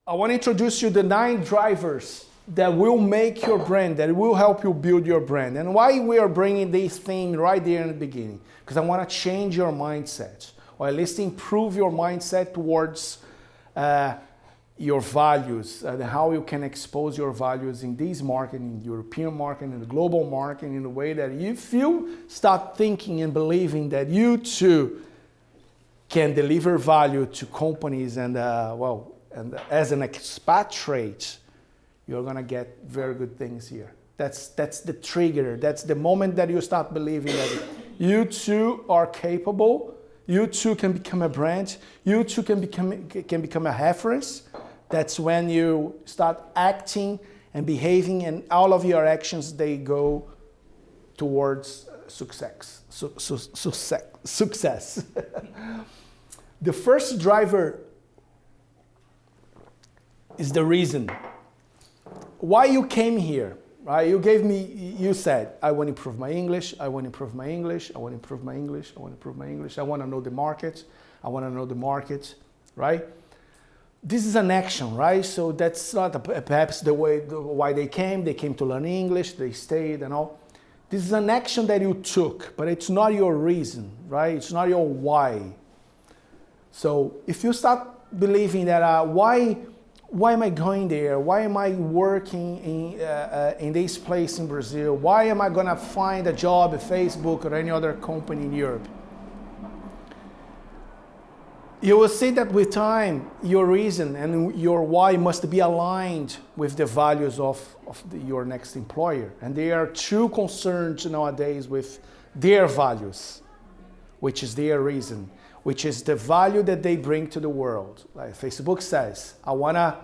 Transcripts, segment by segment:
I want to introduce you the 9 drivers that will make your brand, that will help you build your brand. And why we are bringing this theme right there in the beginning? Because I want to change your mindset, or at least improve your mindset towards your values, and how you can expose your values in this market, in the European market, in the global market, in a way that if you start thinking and believing that you too can deliver value to companies and and as an expatriate, you're gonna get very good things here. That's the trigger. That's the moment that you start believing that you too are capable. You too can become a brand. You too can become a reference. That's when you start acting and behaving, and all of your actions, they go towards success. Success. The first driver is the reason why you came here, right? You said, I want to improve my English, I want to improve my English, I want to improve my English, I want to improve my English, I want to know the market, right? This is an action, right? So that's not perhaps the way why they came to learn English, they stayed and all. This is an action that you took, but it's not your reason, right? It's not your why. So if you start believing that why am I going there? Why am I working in this place in Brazil? Why am I gonna find a job at Facebook or any other company in Europe? You will see that with time, your reason and your why must be aligned with the values of your next employer. And they are too concerned nowadays with their values, which is their reason, which is the value that they bring to the world. Like Facebook says, I wanna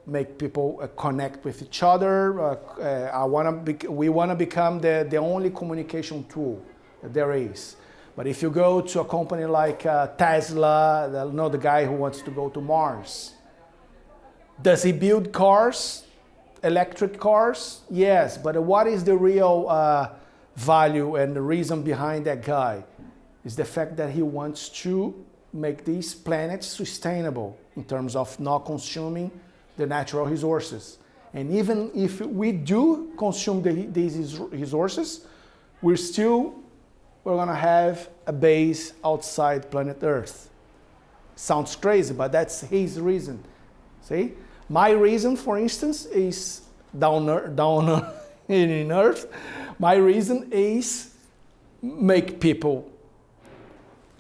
make people connect with each other. We wanna become the only communication tool that there is. But if you go to a company like Tesla, the guy who wants to go to Mars, does he build cars, electric cars? Yes, but what is the real value and the reason behind that guy? Is the fact that he wants to make these planets sustainable in terms of not consuming the natural resources. And even if we do consume these resources, we're gonna have a base outside planet Earth. Sounds crazy, but that's his reason. See? My reason, for instance, is down in Earth. My reason is make people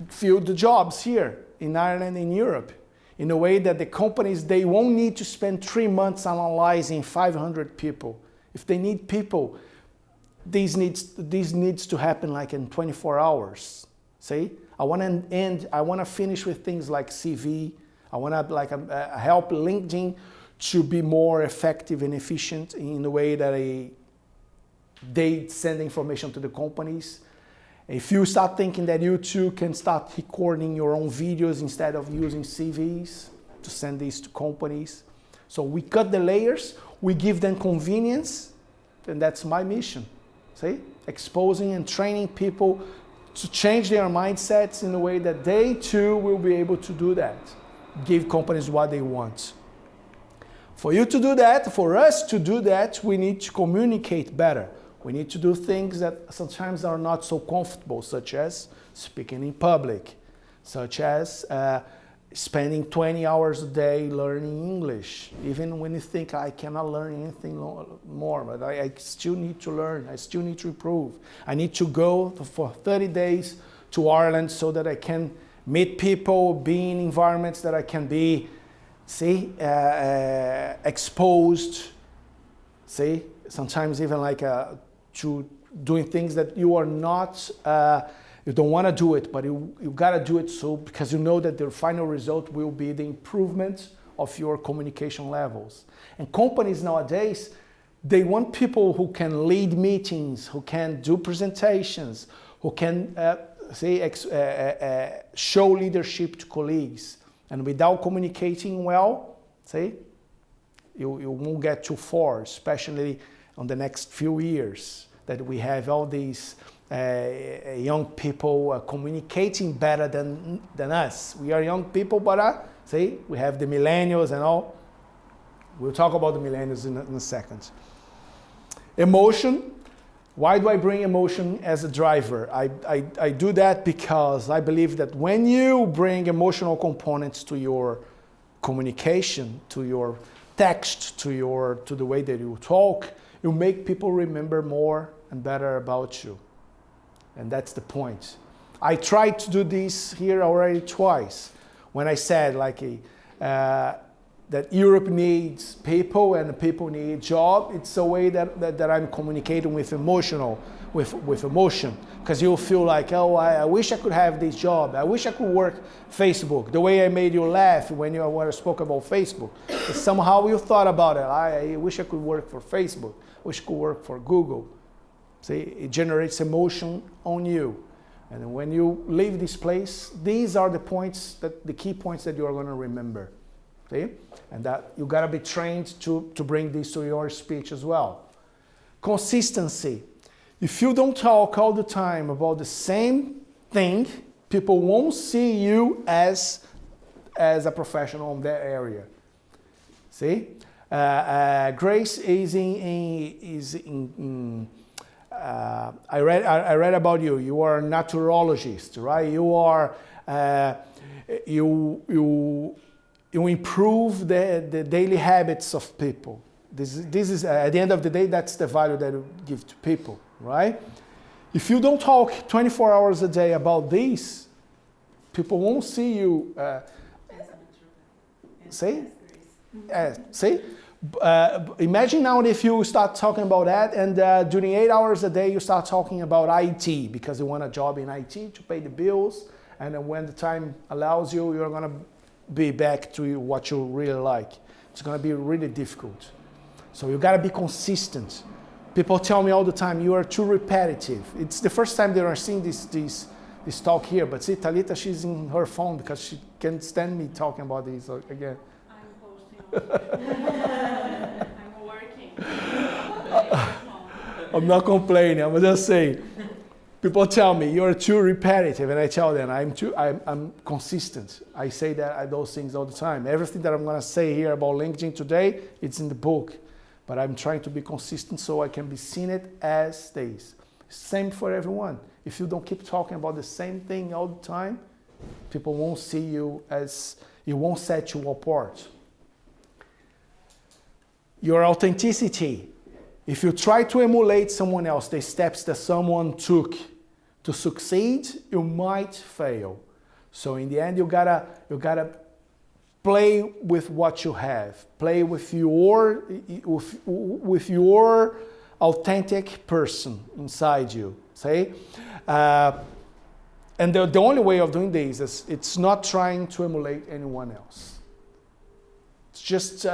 fill the jobs here in Ireland, in Europe, in a way that the companies, they won't need to spend 3 months analyzing 500 people. If they need people, this needs to happen like in 24 hours. See? I want to finish with things like CV. I want to help LinkedIn to be more effective and efficient in the way that they send information to the companies. If you start thinking that you too can start recording your own videos instead of using CVs to send these to companies. So we cut the layers, we give them convenience, and that's my mission. See? Exposing and training people to change their mindsets in a way that they too will be able to do that. Give companies what they want. For you to do that, for us to do that, we need to communicate better. We need to do things that sometimes are not so comfortable, such as speaking in public, such as spending 20 hours a day learning English. Even when you think, I cannot learn anything more, but I still need to learn, I still need to improve. I need to go for 30 days to Ireland so that I can meet people, be in environments that I can be, exposed, sometimes even like to doing things that you are not, you don't want to do it, but you got to do it because you know that the final result will be the improvement of your communication levels. And companies nowadays, they want people who can lead meetings, who can do presentations, who can show leadership to colleagues. And without communicating well, you won't get too far, especially on the next few years that we have all these young people communicating better than us. We are young people, but we have the millennials and all. We'll talk about the millennials in a second. Emotion. Why do I bring emotion as a driver? I do that because I believe that when you bring emotional components to your communication, to your text, to the way that you talk, you make people remember more and better about you. And that's the point. I tried to do this here already twice. When I said that Europe needs people and the people need job, it's a way that I'm communicating with emotion. Because you'll feel like, oh, I wish I could have this job. I wish I could work Facebook. The way I made you laugh when I spoke about Facebook. Somehow you thought about it. I wish I could work for Facebook. I wish I could work for Google. See, it generates emotion on you. And when you leave this place, these are the key points that you are going to remember. See? And that you got to be trained to bring this to your speech as well. Consistency. If you don't talk all the time about the same thing, people won't see you as a professional in that area. See? Grace is I read about you. You are a naturologist, right? You are you improve the daily habits of people. This is at the end of the day, that's the value that you give to people, right? If you don't talk 24 hours a day about this, people won't see you. See? See? Imagine now if you start talking about that and during 8 hours a day you start talking about IT because you want a job in IT to pay the bills, and then when the time allows you, you're going to be back to what you really like. It's going to be really difficult. So you got to be consistent. People tell me all the time, you are too repetitive. It's the first time they are seeing this talk here, but see, Talita, she's in her phone because she can't stand me talking about this again. I'm posting. I'm working. I'm not complaining, I'm just saying. People tell me, you're too repetitive, and I tell them, I'm consistent. I say those things all the time. Everything that I'm going to say here about LinkedIn today, it's in the book. But I'm trying to be consistent so I can be seen it as this. Same for everyone. If you don't keep talking about the same thing all the time, people won't see you as, it won't set you apart. Your authenticity. If you try to emulate someone else, the steps that someone took to succeed, you might fail. So in the end, you gotta play with what you have. Play with your authentic person inside you. See? And the only way of doing this is it's not trying to emulate anyone else. It's just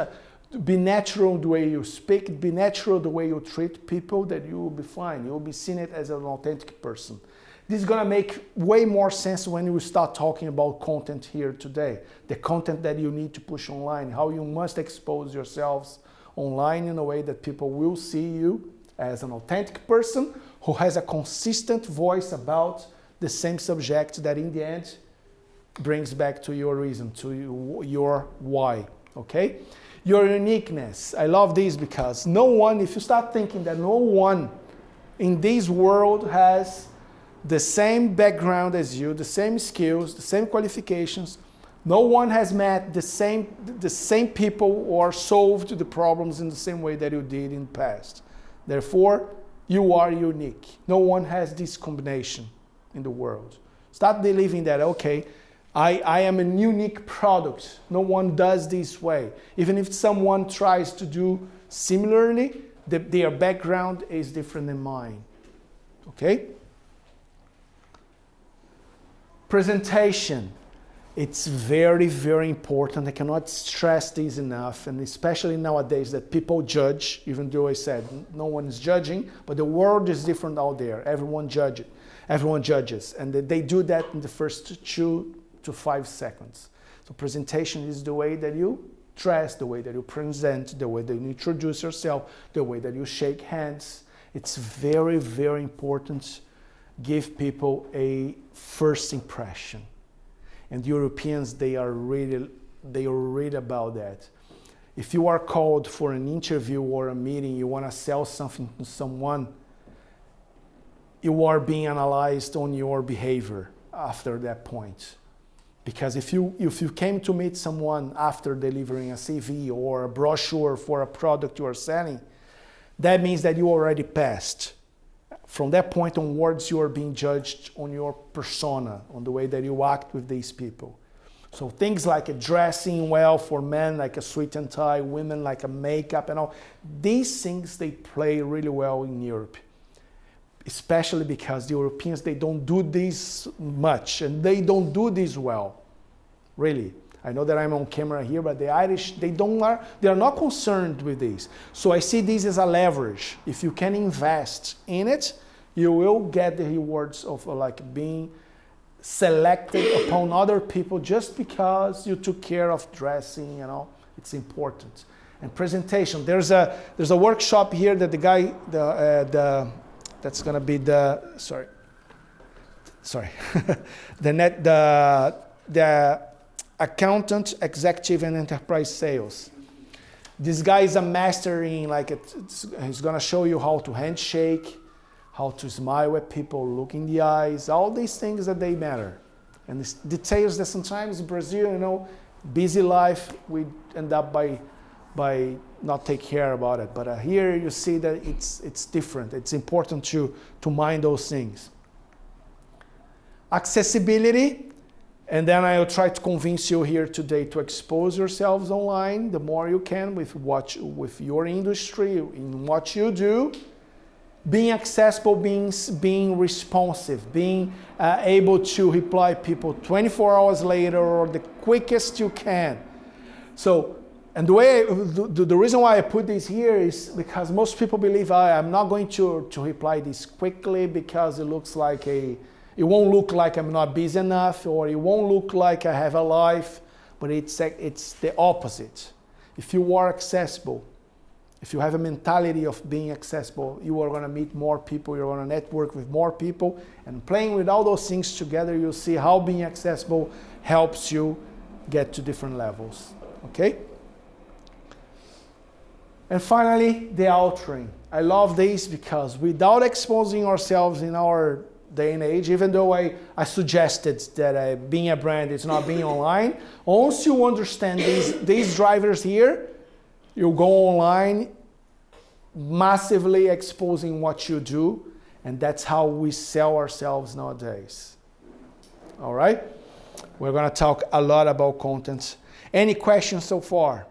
be natural the way you speak, be natural the way you treat people, that you will be fine. You will be seen it as an authentic person. This is going to make way more sense when you start talking about content here today. The content that you need to push online, how you must expose yourselves online in a way that people will see you as an authentic person who has a consistent voice about the same subject that in the end brings back to your reason, to your why, okay? Your uniqueness. I love this because no one, if you start thinking that no one in this world has the same background as you, the same skills, the same qualifications, no one has met the same people or solved the problems in the same way that you did in the past. Therefore, you are unique. No one has this combination in the world. Start believing that, okay, I am a unique product. No one does this way. Even if someone tries to do similarly, their background is different than mine. Okay? Presentation. It's very, very important. I cannot stress this enough, and especially nowadays that people judge, even though I said no one is judging, but the world is different out there. Everyone judges, and they do that in the first 2 to 5 seconds. So presentation is the way that you dress, the way that you present, the way that you introduce yourself, the way that you shake hands. It's very, very important. Give people a first impression. And Europeans, they are really about that. If you are called for an interview or a meeting, you want to sell something to someone, you are being analyzed on your behavior after that point. Because if you came to meet someone after delivering a CV or a brochure for a product you are selling, that means that you already passed. From that point onwards, you are being judged on your persona, on the way that you act with these people. So things like dressing well for men, like a suit and tie, women like a makeup and all, these things, they play really well in Europe. Especially because the Europeans, they don't do this much and they don't do this well, really. I know that I'm on camera here, but the Irish, they are not concerned with this. So I see this as a leverage. If you can invest in it, you will get the rewards of like being selected upon other people just because you took care of dressing, you know, it's important. And presentation, there's a workshop here that the guy, that's gonna be the, the accountant, executive, and enterprise sales. This guy is a master in he's gonna show you how to handshake, how to smile at people, look in the eyes, all these things that they matter. And these details that sometimes in Brazil, you know, busy life, we end up by not take care about it. But here you see that it's different. It's important to mind those things. Accessibility, and then I'll try to convince you here today to expose yourselves online the more you can with your industry, in what you do. Being accessible means being responsive, being able to reply people 24 hours later or the quickest you can. So, and the reason why I put this here is because most people believe I'm not going to reply this quickly because it won't look like I'm not busy enough, or it won't look like I have a life, but it's the opposite. If you are accessible, if you have a mentality of being accessible, you are going to meet more people, you're going to network with more people, and playing with all those things together, you'll see how being accessible helps you get to different levels, okay? And finally, the outring. I love this because without exposing ourselves in our day and age, even though I suggested that being a brand is not being online, once you understand these drivers here, you go online, massively exposing what you do, and that's how we sell ourselves nowadays. All right? We're going to talk a lot about content. Any questions so far?